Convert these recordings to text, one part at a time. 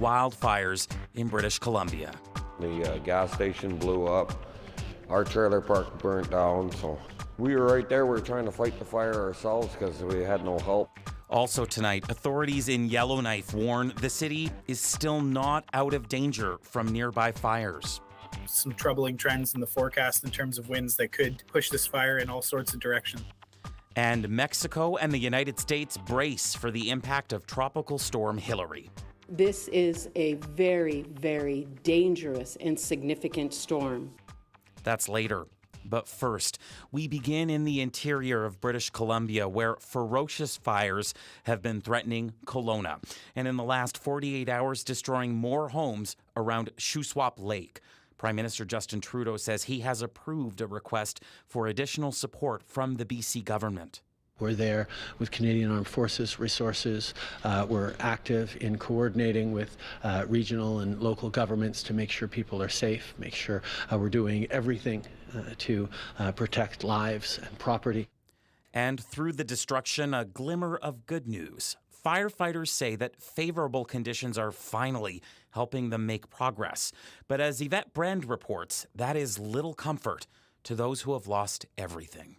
Wildfires in British Columbia. The gas station blew up. Our trailer park burnt down, so we were right there. We were trying to fight the fire ourselves because we had no help. Also tonight, authorities in Yellowknife warn the city is still not out of danger from nearby fires. Some troubling trends in the forecast in terms of winds that could push this fire in all sorts of directions. And Mexico and the United States brace for the impact of Tropical Storm Hilary. This is a very, very dangerous and significant storm. That's later. But first, we begin in the interior of British Columbia, where ferocious fires have been threatening Kelowna, and in the last 48 hours destroying more homes around Shuswap Lake. Prime Minister Justin Trudeau says he has approved a request for additional support from the BC government. We're there with Canadian Armed Forces resources. We're active in coordinating with regional and local governments to make sure people are safe, make sure we're doing everything to protect lives and property. And through the destruction, a glimmer of good news. Firefighters say that favorable conditions are finally helping them make progress. But as Yvette Brand reports, that is little comfort to those who have lost everything.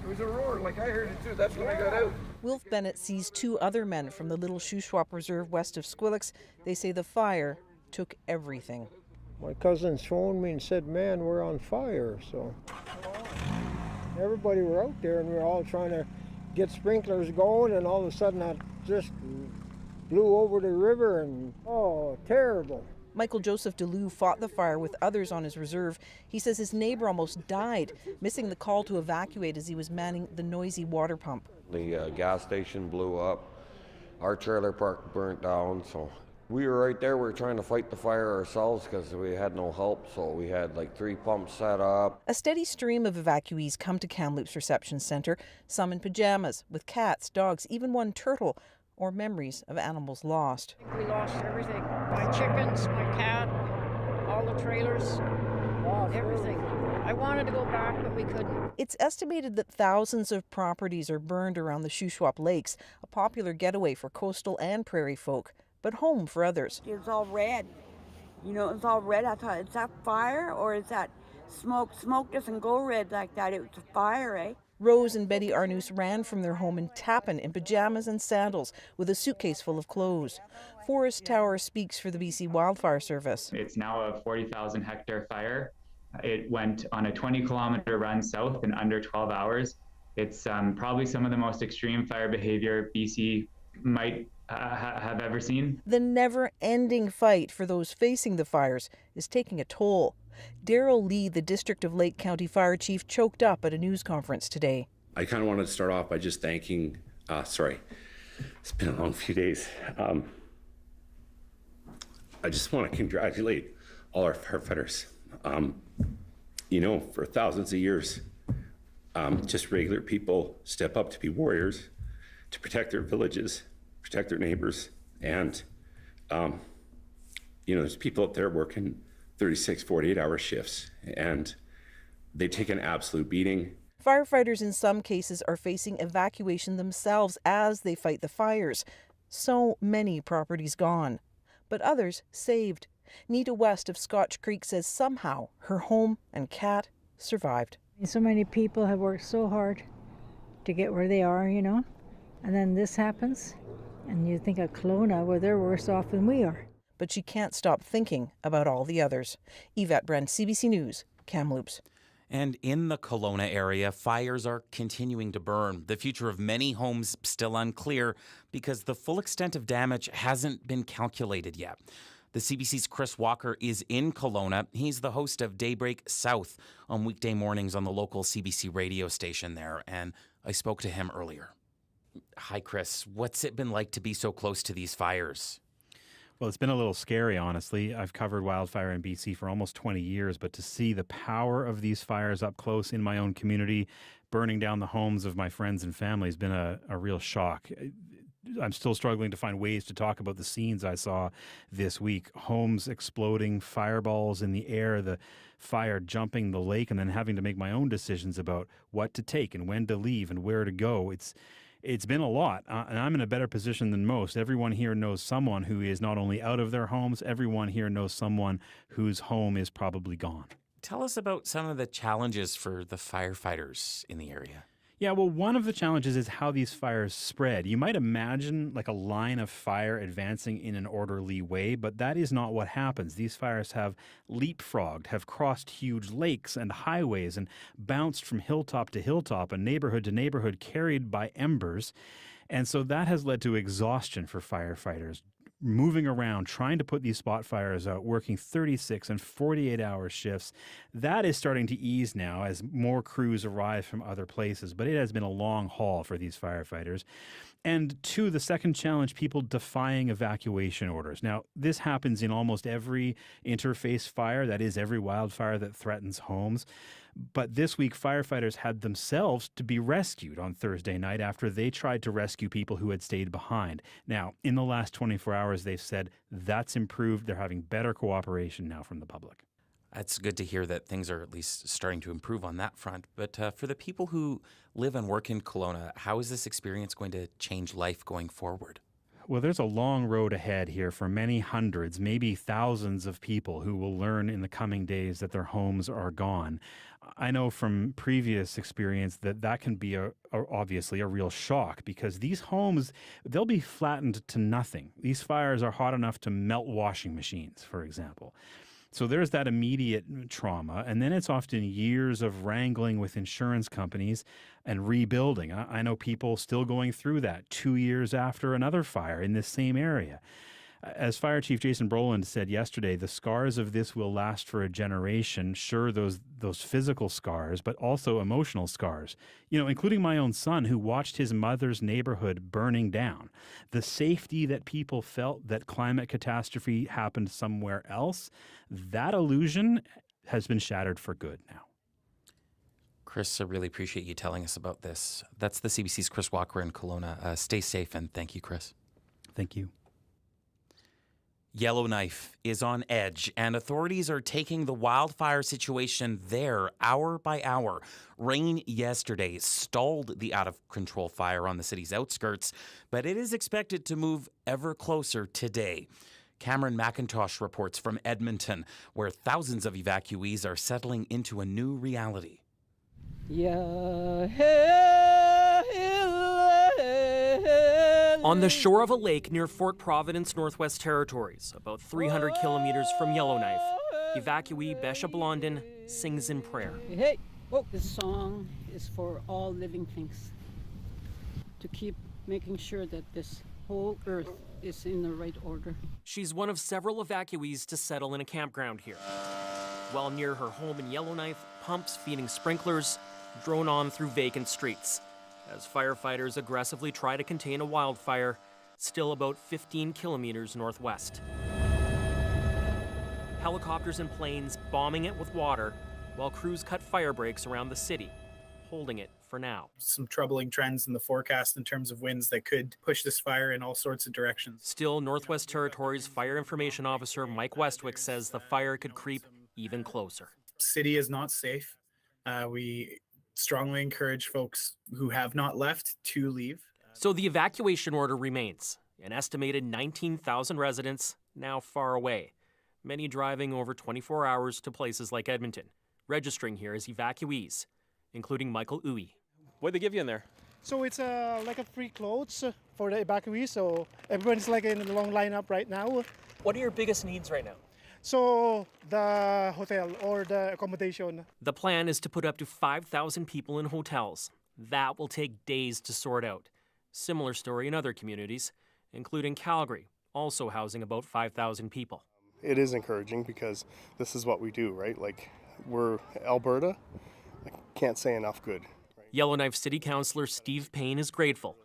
It was a roar, like I heard it too. That's when I got out. Wilf Bennett sees two other men from the Little Shuswap Reserve west of Squillix. They say the fire took everything. My cousins phoned me and said, man, we're on fire. So everybody were out there and we were all trying to get sprinklers going, and all of a sudden that just blew over the river, and oh, terrible. Michael Joseph DeLue fought the fire with others on his reserve. He says his neighbor almost died, missing the call to evacuate as he was manning the noisy water pump. The gas station blew up. Our trailer park burnt down, so we were right there. We were trying to fight the fire ourselves because we had no help, so we had like 3 pumps set up. A steady stream of evacuees come to Kamloops Reception Centre, some in pajamas, with cats, dogs, even one turtle, or memories of animals lost. We lost everything. My chickens, my cat, all the trailers, everything. I wanted to go back, but we couldn't. It's estimated that thousands of properties are burned around the Shuswap Lakes, a popular getaway for coastal and prairie folk, but home for others. It was all red. You know, it was all red. I thought, is that fire or is that smoke? Smoke doesn't go red like that. It was a fire, eh? Rose and Betty Arnous ran from their home in Tappan in pajamas and sandals with a suitcase full of clothes. Forrest Tower speaks for the BC Wildfire Service. It's now a 40,000 hectare fire. It went on a 20-kilometer run south in under 12 hours. It's probably some of the most extreme fire behavior BC might have ever seen. The never-ending fight for those facing the fires is taking a toll. Darrell Lee, the District of Lake County Fire Chief, choked up at a news conference today. I kind of wanted to start off by just thanking, it's been a long few days. I just want to congratulate all our firefighters. For thousands of years, just regular people step up to be warriors, to protect their villages, protect their neighbors. And, there's people up there working 36, 48-hour shifts, and they take an absolute beating. Firefighters in some cases are facing evacuation themselves as they fight the fires. So many properties gone, but others saved. Nita West of Scotch Creek says somehow her home and cat survived. So many people have worked so hard to get where they are, and then this happens, and you think of Kelowna, where they're worse off than we are. But she can't stop thinking about all the others. Yvette Brand, CBC News, Kamloops. And in the Kelowna area, fires are continuing to burn. The future of many homes still unclear because the full extent of damage hasn't been calculated yet. The CBC's Chris Walker is in Kelowna. He's the host of Daybreak South on weekday mornings on the local CBC radio station there, and I spoke to him earlier. Hi, Chris. What's it been like to be so close to these fires? Well, it's been a little scary, honestly. I've covered wildfire in BC for almost 20 years, but to see the power of these fires up close in my own community, burning down the homes of my friends and family, has been a real shock. I'm still struggling to find ways to talk about the scenes I saw this week. Homes exploding, fireballs in the air, the fire jumping the lake, and then having to make my own decisions about what to take and when to leave and where to go. It's been a lot, and I'm in a better position than most. Everyone here knows someone who is not only out of their homes, everyone here knows someone whose home is probably gone. Tell us about some of the challenges for the firefighters in the area. Yeah, well, one of the challenges is how these fires spread. You might imagine like a line of fire advancing in an orderly way, but that is not what happens. These fires have leapfrogged, have crossed huge lakes and highways and bounced from hilltop to hilltop and neighborhood to neighborhood, carried by embers. And so that has led to exhaustion for firefighters, moving around, trying to put these spot fires out, working 36 and 48-hour shifts. That is starting to ease now as more crews arrive from other places, but it has been a long haul for these firefighters. And two, the second challenge, people defying evacuation orders. Now, this happens in almost every interface fire, that is, every wildfire that threatens homes. But this week, firefighters had themselves to be rescued on Thursday night after they tried to rescue people who had stayed behind. Now, in the last 24 hours, they've said that's improved. They're having better cooperation now from the public. It's good to hear that things are at least starting to improve on that front. But for the people who live and work in Kelowna, how is this experience going to change life going forward? Well, there's a long road ahead here for many hundreds, maybe thousands of people who will learn in the coming days that their homes are gone. I know from previous experience that can be obviously a real shock, because these homes, they'll be flattened to nothing. These fires are hot enough to melt washing machines, for example. So there's that immediate trauma, and then it's often years of wrangling with insurance companies and rebuilding. I know people still going through that 2 years after another fire in this same area. As Fire Chief Jason Brolin said yesterday, the scars of this will last for a generation. Sure, those physical scars, but also emotional scars, including my own son, who watched his mother's neighborhood burning down. The safety that people felt that climate catastrophe happened somewhere else, that illusion has been shattered for good now. Chris, I really appreciate you telling us about this. That's the CBC's Chris Walker in Kelowna. Stay safe, and thank you, Chris. Thank you. Yellowknife is on edge, and authorities are taking the wildfire situation there hour by hour. Rain yesterday stalled the out-of-control fire on the city's outskirts, but it is expected to move ever closer today. Cameron McIntosh reports from Edmonton, where thousands of evacuees are settling into a new reality. On the shore of a lake near Fort Providence, Northwest Territories, about 300 kilometers from Yellowknife, evacuee Besha Blondin sings in prayer. Hey, this song is for all living things, to keep making sure that this whole earth is in the right order. She's one of several evacuees to settle in a campground here. While near her home in Yellowknife, pumps feeding sprinklers drone on through vacant streets as firefighters aggressively try to contain a wildfire still about 15 kilometers northwest. Helicopters and planes bombing it with water while crews cut fire breaks around the city, holding it for now. Some troubling trends in the forecast in terms of winds that could push this fire in all sorts of directions. Still, Northwest Territories Fire Information Officer Mike Westwick says the fire could creep even closer. City is not safe. We strongly encourage folks who have not left to leave. So the evacuation order remains. An estimated 19,000 residents now far away, many driving over 24 hours to places like Edmonton, registering here as evacuees, including Michael Uwe. What'd they give you in there? So it's like a free clothes for the evacuees, so everyone's like in a long lineup right now. What are your biggest needs right now? So the hotel or the accommodation. The plan is to put up to 5,000 people in hotels. That will take days to sort out. Similar story in other communities, including Calgary, also housing about 5,000 people. It is encouraging because this is what we do, right? Like, we're Alberta. I can't say enough good. Yellowknife City Councillor Steve Payne is grateful,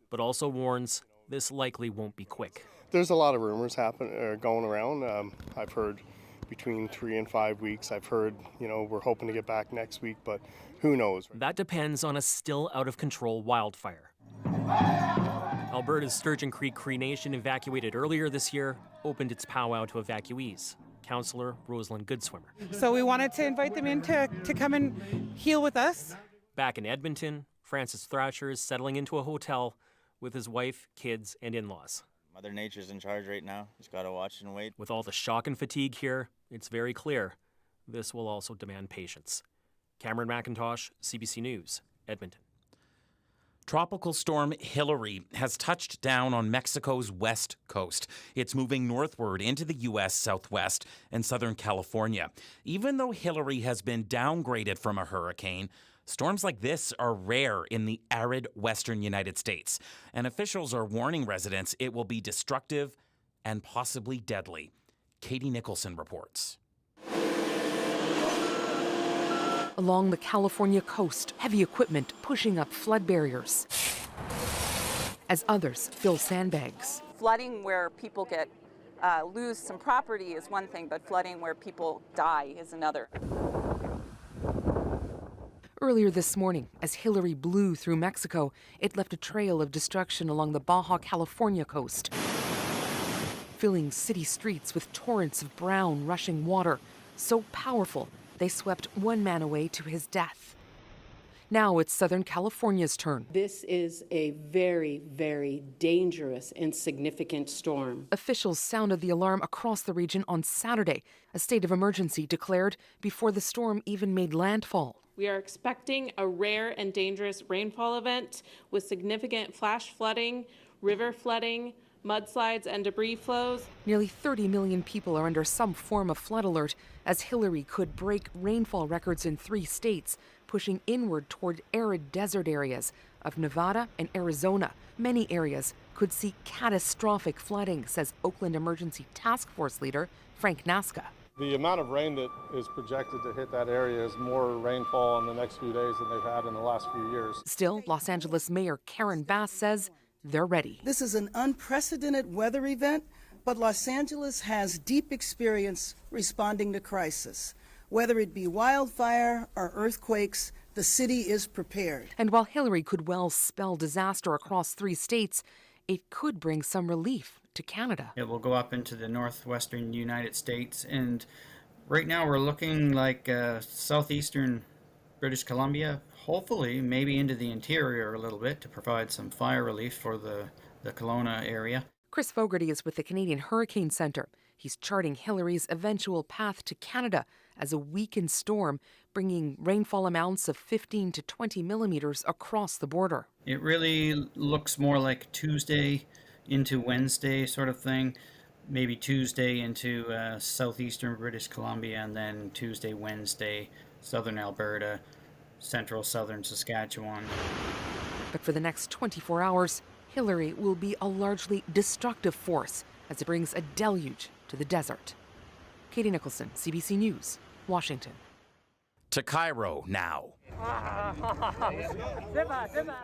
but also warns this likely won't be quick. There's a lot of rumors going around. I've heard between 3 and 5 weeks. I've heard, we're hoping to get back next week, but who knows? That depends on a still out-of-control wildfire. Alberta's Sturgeon Creek Cree Nation, evacuated earlier this year, opened its powwow to evacuees. Councillor Rosalind Goodswimmer. So we wanted to invite them in to come and heal with us. Back in Edmonton, Francis Thrasher is settling into a hotel with his wife, kids, and in-laws. Mother Nature's in charge right now. Just got to watch and wait. With all the shock and fatigue here, it's very clear this will also demand patience. Cameron McIntosh, CBC News, Edmonton. Tropical storm Hilary has touched down on Mexico's west coast. It's moving northward into the U.S. Southwest and Southern California. Even though Hilary has been downgraded from a hurricane, storms like this are rare in the arid western United States, and officials are warning residents it will be destructive and possibly deadly. Katie Nicholson reports. Along the California coast, heavy equipment pushing up flood barriers as others fill sandbags. Flooding where people lose some property is one thing, but flooding where people die is another. Earlier this morning, as Hilary blew through Mexico, it left a trail of destruction along the Baja California coast, filling city streets with torrents of brown, rushing water, so powerful they swept one man away to his death. Now it's Southern California's turn. This is a very, very dangerous and significant storm. Officials sounded the alarm across the region on Saturday, a state of emergency declared before the storm even made landfall. We are expecting a rare and dangerous rainfall event with significant flash flooding, river flooding, mudslides, and debris flows. Nearly 30 million people are under some form of flood alert as Hilary could break rainfall records in 3 states, pushing inward toward arid desert areas of Nevada and Arizona. Many areas could see catastrophic flooding, says Oakland Emergency Task Force leader Frank Nasca. The amount of rain that is projected to hit that area is more rainfall in the next few days than they've had in the last few years. Still, Los Angeles Mayor Karen Bass says they're ready. This is an unprecedented weather event, but Los Angeles has deep experience responding to crisis. Whether it be wildfire or earthquakes, the city is prepared. And while Hilary could well spell disaster across 3 states, it could bring some relief to Canada. It will go up into the northwestern United States, and right now we're looking like southeastern British Columbia, hopefully maybe into the interior a little bit to provide some fire relief for the Kelowna area. Chris Fogarty is with the Canadian Hurricane Centre. He's charting Hilary's eventual path to Canada as a weakened storm, bringing rainfall amounts of 15 to 20 millimeters across the border. It really looks more like Tuesday into Wednesday sort of thing. Maybe Tuesday into southeastern British Columbia, and then Tuesday, Wednesday, southern Alberta, central southern Saskatchewan. But for the next 24 hours, Hilary will be a largely destructive force as it brings a deluge to the desert. Katie Nicholson, CBC News, Washington. To Cairo now.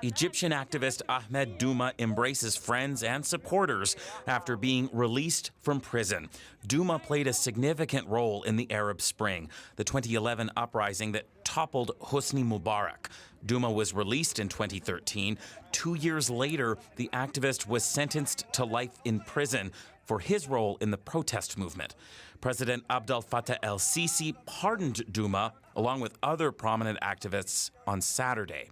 Egyptian activist Ahmed Douma embraces friends and supporters after being released from prison. Douma played a significant role in the Arab Spring, the 2011 uprising that toppled Hosni Mubarak. Douma was released in 2013. 2 years later, the activist was sentenced to life in prison for his role in the protest movement. President Abdel Fattah el-Sisi pardoned Douma, along with other prominent activists, on Saturday.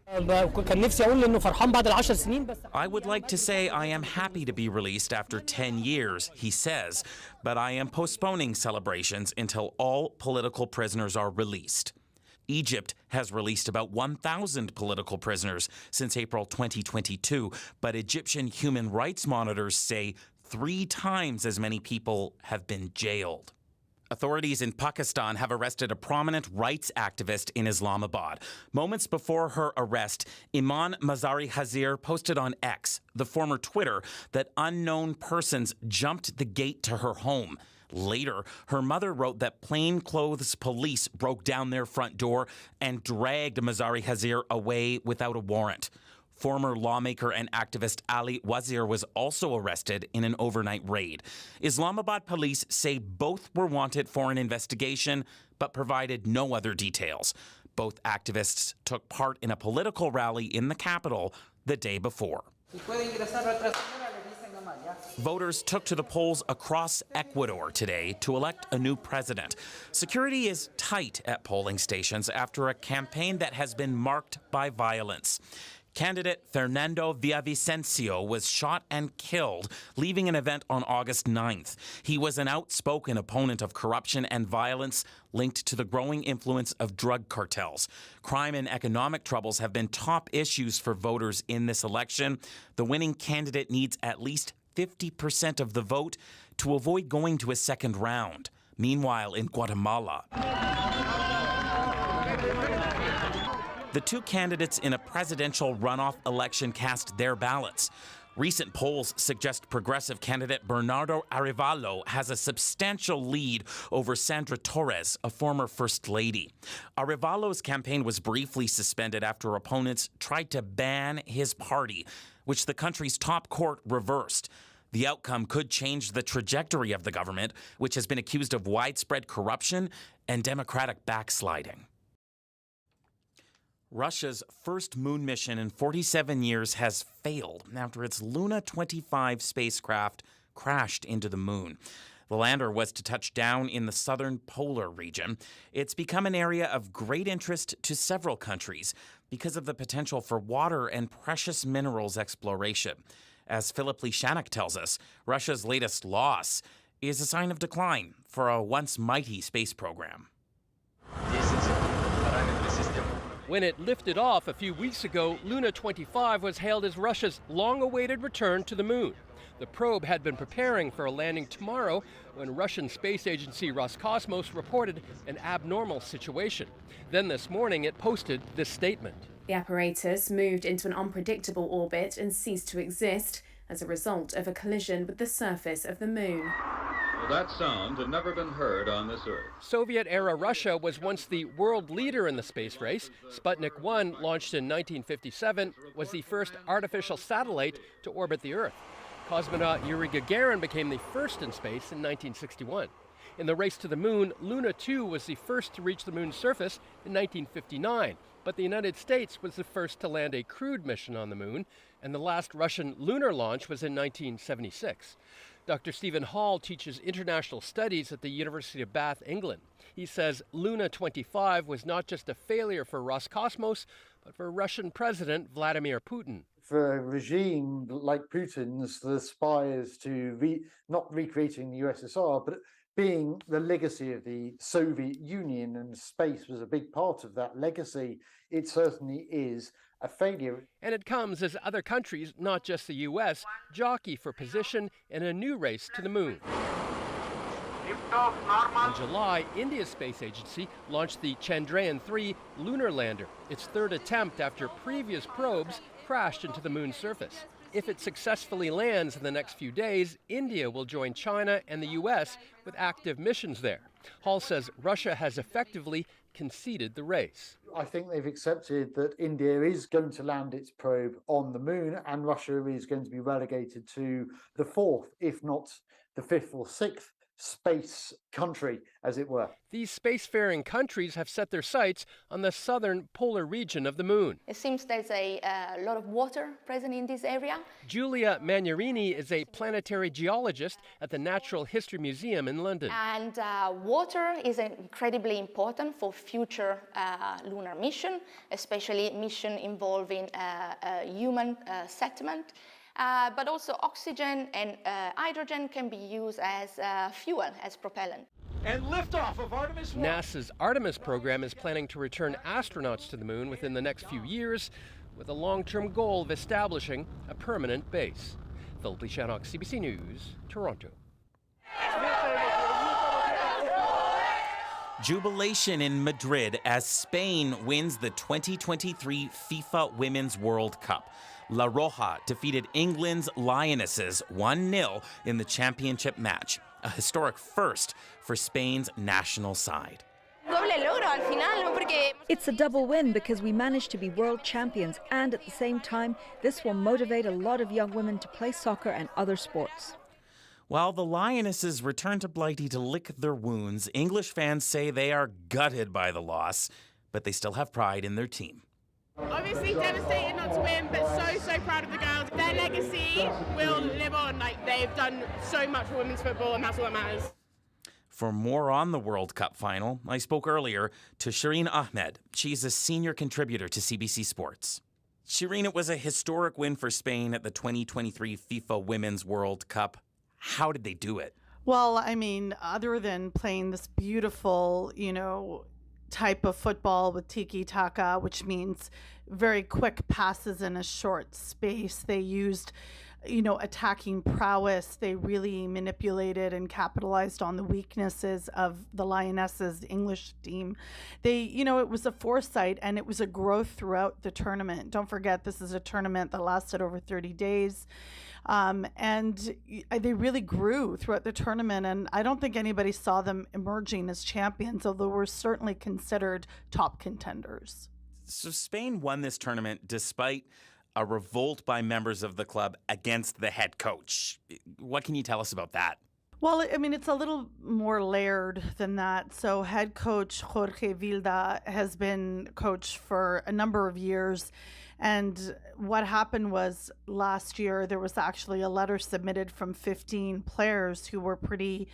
I would like to say I am happy to be released after 10 years, he says, but I am postponing celebrations until all political prisoners are released. Egypt has released about 1,000 political prisoners since April 2022, but Egyptian human rights monitors say 3 times as many people have been jailed. Authorities in Pakistan have arrested a prominent rights activist in Islamabad. Moments before her arrest, Iman Mazari Hazir posted on X, the former Twitter, that unknown persons jumped the gate to her home. Later, her mother wrote that plainclothes police broke down their front door and dragged Mazari Hazir away without a warrant. Former lawmaker and activist Ali Wazir was also arrested in an overnight raid. Islamabad police say both were wanted for an investigation, but provided no other details. Both activists took part in a political rally in the capital the day before. Voters took to the polls across Ecuador today to elect a new president. Security is tight at polling stations after a campaign that has been marked by violence. Candidate Fernando Villavicencio was shot and killed, leaving an event on August 9th. He was an outspoken opponent of corruption and violence linked to the growing influence of drug cartels. Crime and economic troubles have been top issues for voters in this election. The winning candidate needs at least 50% of the vote to avoid going to a second round. Meanwhile, in Guatemala, the two candidates in a presidential runoff election cast their ballots. Recent polls suggest progressive candidate Bernardo Arevalo has a substantial lead over Sandra Torres, a former First Lady. Arevalo's campaign was briefly suspended after opponents tried to ban his party, which the country's top court reversed. The outcome could change the trajectory of the government, which has been accused of widespread corruption and democratic backsliding. Russia's first moon mission in 47 years has failed after its Luna 25 spacecraft crashed into the moon. The lander was to touch down in the southern polar region. It's become an area of great interest to several countries because of the potential for water and precious minerals exploration. As Philip Lishanek tells us, Russia's latest loss is a sign of decline for a once mighty space program. When it lifted off a few weeks ago, Luna 25 was hailed as Russia's long-awaited return to the moon. The probe had been preparing for a landing tomorrow when Russian space agency Roscosmos reported an abnormal situation. Then this morning it posted this statement. The apparatus moved into an unpredictable orbit and ceased to exist as a result of a collision with the surface of the moon. That sound had never been heard on this Earth. Soviet-era Russia was once the world leader in the space race. Sputnik 1, launched in 1957, was the first artificial satellite to orbit the Earth. Cosmonaut Yuri Gagarin became the first in space in 1961. In the race to the moon, Luna 2 was the first to reach the moon's surface in 1959. But the United States was the first to land a crewed mission on the moon, and the last Russian lunar launch was in 1976. Dr. Stephen Hall teaches international studies at the University of Bath, England. He says Luna 25 was not just a failure for Roscosmos, but for Russian President Vladimir Putin. For a regime like Putin's that aspires to not recreating the USSR, but being the legacy of the Soviet Union, and space was a big part of that legacy, it certainly is a failure. And it comes as other countries, not just the U.S., jockey for position in a new race to the moon. In July, India's space agency launched the Chandrayaan-3 lunar lander, its third attempt after previous probes crashed into the moon's surface. If it successfully lands in the next few days, India will join China and the U.S. with active missions there. Hall says Russia has effectively conceded the race. I think they've accepted that India is going to land its probe on the moon, and Russia is going to be relegated to the fourth, if not the fifth or sixth space country, as it were. These spacefaring countries have set their sights on the southern polar region of the moon. It seems there's a lot of water present in this area. Julia Magnarini is a planetary geologist at the Natural History Museum in London. And water is incredibly important for future lunar mission, especially mission involving human settlement. But also oxygen and hydrogen can be used as fuel, as propellant. And liftoff of Artemis 1. NASA's Artemis program is planning to return astronauts to the moon within the next few years, with a long-term goal of establishing a permanent base. Philip Lishanek, CBC News, Toronto. Jubilation in Madrid as Spain wins the 2023 FIFA Women's World Cup. La Roja defeated England's Lionesses 1-0 in the championship match, a historic first for Spain's national side. It's a double win because we managed to be world champions, and at the same time, this will motivate a lot of young women to play soccer and other sports. While the Lionesses return to Blighty to lick their wounds, English fans say they are gutted by the loss, but they still have pride in their team. Obviously devastated not to win, but so proud of the girls. Their legacy will live on. They've done so much for women's football, and that's all that matters. For more on the World Cup final, I spoke earlier to Shireen Ahmed. She's a senior contributor to CBC Sports. Shireen, it was a historic win for Spain at the 2023 FIFA Women's World Cup. How did they do it? Well, I mean, other than playing this beautiful, type of football with tiki-taka, which means very quick passes in a short space, they used attacking prowess. They really manipulated and capitalized on the weaknesses of the Lionesses, the English team. It was a foresight and it was a growth throughout the tournament. Don't forget, this is a tournament that lasted over 30 days. And they really grew throughout the tournament. And I don't think anybody saw them emerging as champions, although we're certainly considered top contenders. So Spain won this tournament despite a revolt by members of the club against the head coach. What can you tell us about that? Well, I mean, it's a little more layered than that. So head coach Jorge Vilda has been coach for a number of years. And what happened was last year, there was actually a letter submitted from 15 players who were pretty,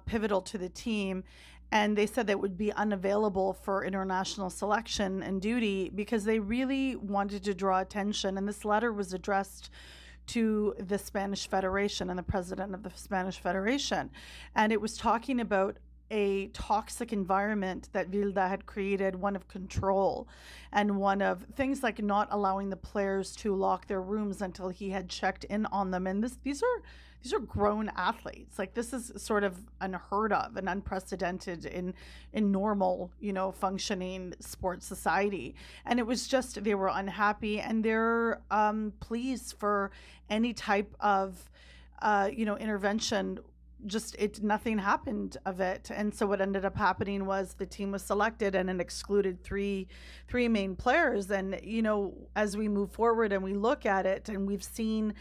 pivotal to the team. And they said that would be unavailable for international selection and duty because they really wanted to draw attention. And this letter was addressed to the Spanish Federation and the president of the Spanish Federation. And it was talking about a toxic environment that Vilda had created, one of control and one of things like not allowing the players to lock their rooms until he had checked in on them. And these are grown athletes. Like, this is sort of unheard of and unprecedented in normal, functioning sports society. And it was just, they were unhappy and they're pleased for any type of, intervention. Nothing happened of it. And so what ended up happening was the team was selected and it excluded three main players. And, as we move forward and we look at it, and we've seen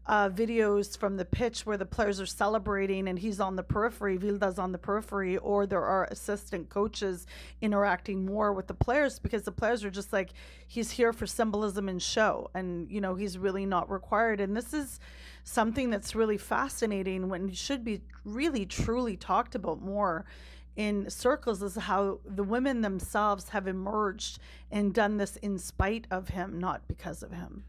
videos from the pitch where the players are celebrating and he's on the periphery, Vilda's on the periphery, or there are assistant coaches interacting more with the players because the players are just like, he's here for symbolism and show, and he's really not required. And this is something that's really fascinating when it should be really truly talked about more in circles, is how the women themselves have emerged and done this in spite of him, not because of him.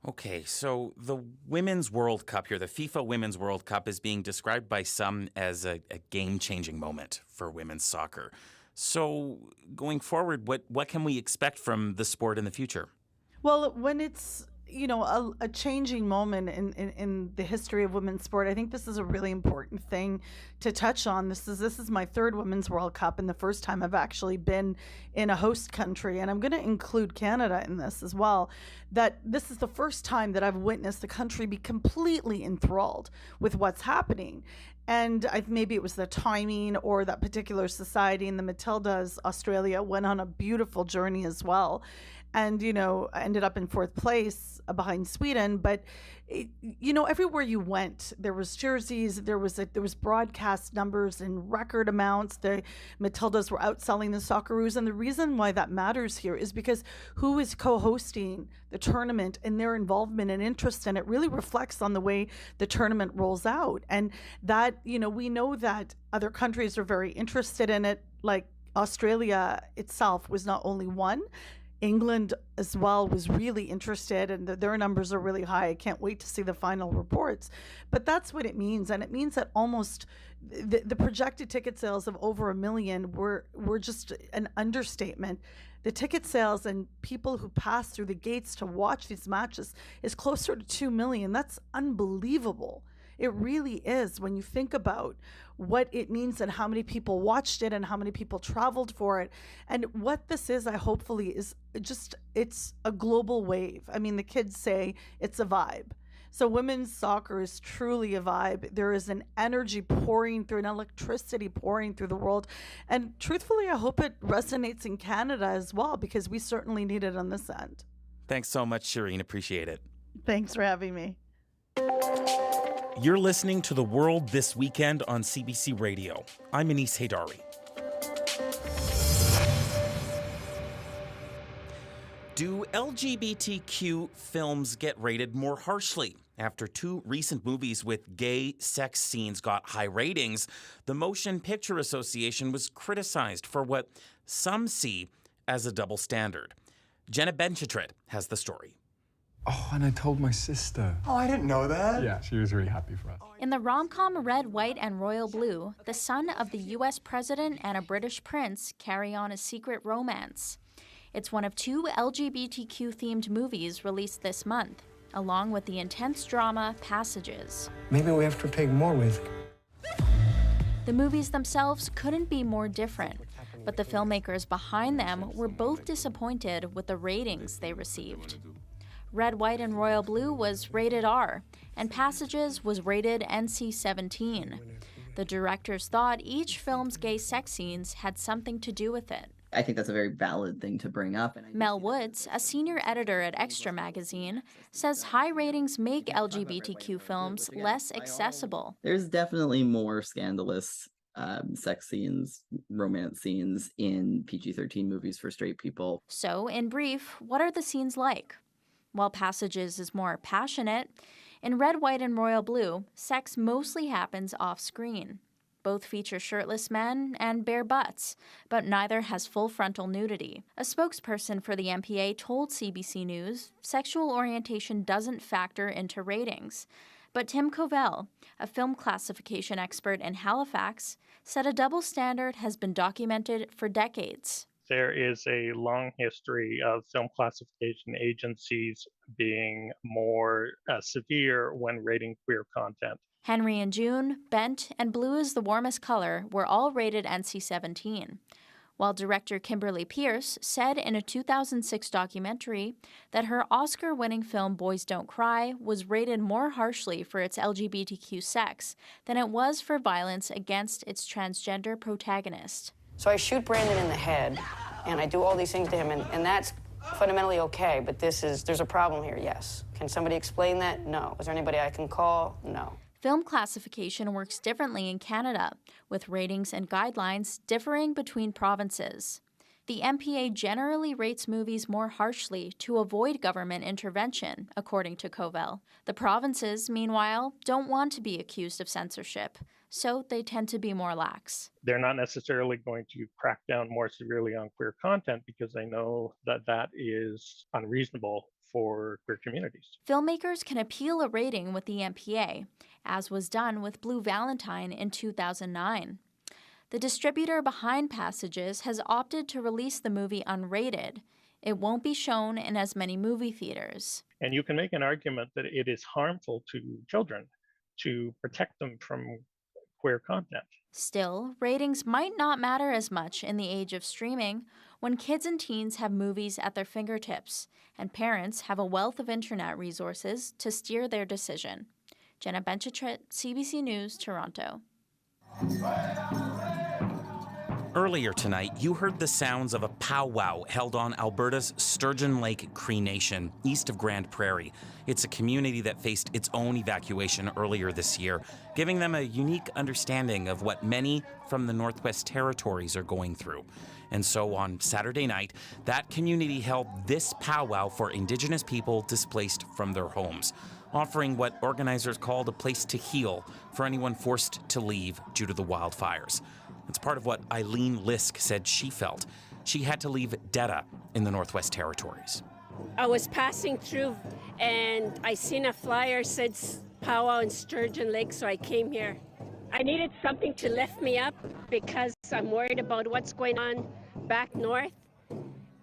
Okay, so the Women's World Cup here, the FIFA Women's World Cup, is being described by some as a game-changing moment for women's soccer. So going forward, what can we expect from the sport in the future? Well, when it's a changing moment in the history of women's sport, I think this is a really important thing to touch on. This is my third Women's World Cup and the first time I've actually been in a host country, and I'm going to include Canada in this as well. That this is the first time that I've witnessed the country be completely enthralled with what's happening. And maybe it was the timing or that particular society, and the Matildas, Australia, went on a beautiful journey as well. And, ended up in fourth place behind Sweden. But, everywhere you went, there was jerseys, there was broadcast numbers in record amounts. The Matildas were outselling the Socceroos. And the reason why that matters here is because who is co-hosting the tournament and their involvement and interest in it really reflects on the way the tournament rolls out. And that, we know that other countries are very interested in it. Like Australia itself was not only one. England as well was really interested, and their numbers are really high. I can't wait to see the final reports. But that's what it means, and it means that almost the projected ticket sales of over 1 million were just an understatement. The ticket sales and people who pass through the gates to watch these matches is closer to 2 million. That's unbelievable. It really is, when you think about what it means and how many people watched it and how many people traveled for it. And what this is, hopefully, is it's a global wave. I mean, the kids say it's a vibe. So women's soccer is truly a vibe. There is an energy pouring through, an electricity pouring through the world. And truthfully, I hope it resonates in Canada as well, because we certainly need it on this end. Thanks so much, Shireen. Appreciate it. Thanks for having me. You're listening to The World This Weekend on CBC Radio. I'm Anis Haydari. Do LGBTQ films get rated more harshly? After 2 recent movies with gay sex scenes got high ratings, the Motion Picture Association was criticized for what some see as a double standard. Jenna Benchitrit has the story. Oh, and I told my sister. Oh, I didn't know that. Yeah, she was really happy for us. In the rom-com Red, White, and Royal Blue, the son of the U.S. president and a British prince carry on a secret romance. It's one of 2 LGBTQ-themed movies released this month, along with the intense drama Passages. Maybe we have to take more with. The movies themselves couldn't be more different, but the filmmakers behind them were both disappointed with the ratings they received. Red, White, and Royal Blue was rated R, and Passages was rated NC-17. The directors thought each film's gay sex scenes had something to do with it. I think that's a very valid thing to bring up. Mel Woods, a senior editor at Extra magazine, says high ratings make LGBTQ films less accessible. There's definitely more scandalous sex scenes, romance scenes in PG-13 movies for straight people. So, in brief, what are the scenes like? While Passages is more passionate, in Red, White, and Royal Blue, sex mostly happens off-screen. Both feature shirtless men and bare butts, but neither has full frontal nudity. A spokesperson for the MPA told CBC News sexual orientation doesn't factor into ratings. But Tim Covell, a film classification expert in Halifax, said a double standard has been documented for decades. There is a long history of film classification agencies being more severe when rating queer content. Henry and June, Bent, and Blue is the Warmest Color were all rated NC-17, while director Kimberly Pierce said in a 2006 documentary that her Oscar-winning film Boys Don't Cry was rated more harshly for its LGBTQ sex than it was for violence against its transgender protagonist. So I shoot Brandon in the head, and I do all these things to him, and that's fundamentally okay, but there's a problem here, yes. Can somebody explain that? No. Is there anybody I can call? No. Film classification works differently in Canada, with ratings and guidelines differing between provinces. The MPA generally rates movies more harshly to avoid government intervention, according to Covell. The provinces, meanwhile, don't want to be accused of censorship, so they tend to be more lax. They're not necessarily going to crack down more severely on queer content because they know that that is unreasonable for queer communities. Filmmakers can appeal a rating with the MPA, as was done with Blue Valentine in 2009. The distributor behind Passages has opted to release the movie unrated. It won't be shown in as many movie theaters. And you can make an argument that it is harmful to children to protect them from queer content. Still, ratings might not matter as much in the age of streaming when kids and teens have movies at their fingertips and parents have a wealth of internet resources to steer their decision. Jenna Benchitrit, CBC News, Toronto. Earlier tonight, you heard the sounds of a powwow held on Alberta's Sturgeon Lake Cree Nation, east of Grand Prairie. It's a community that faced its own evacuation earlier this year, giving them a unique understanding of what many from the Northwest Territories are going through. And so on Saturday night, that community held this powwow for Indigenous people displaced from their homes, offering what organizers called a place to heal for anyone forced to leave due to the wildfires. It's part of what Eileen Lisk said she felt. She had to leave Detta in the Northwest Territories. I was passing through and I seen a flyer said powwow in Sturgeon Lake, so I came here. I needed something to lift me up because I'm worried about what's going on back north.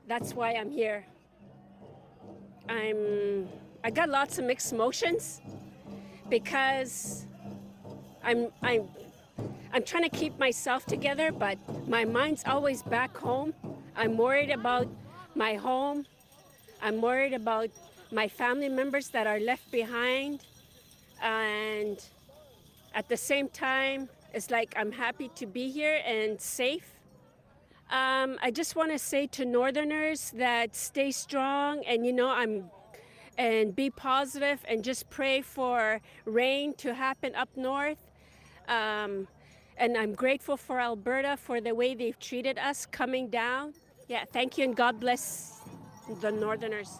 That's why I'm here. I got lots of mixed emotions because I'm trying to keep myself together, but my mind's always back home. I'm worried about my home. I'm worried about my family members that are left behind. And at the same time, it's like I'm happy to be here and safe. I just want to say to Northerners that stay strong and be positive and just pray for rain to happen up north. And I'm grateful for Alberta for the way they've treated us coming down. Yeah, thank you and God bless the Northerners.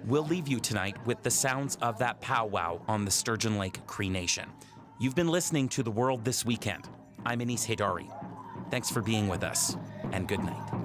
We'll leave you tonight with the sounds of that powwow on the Sturgeon Lake Cree Nation. You've been listening to The World This Weekend. I'm Anis Haydari. Thanks for being with us, and good night.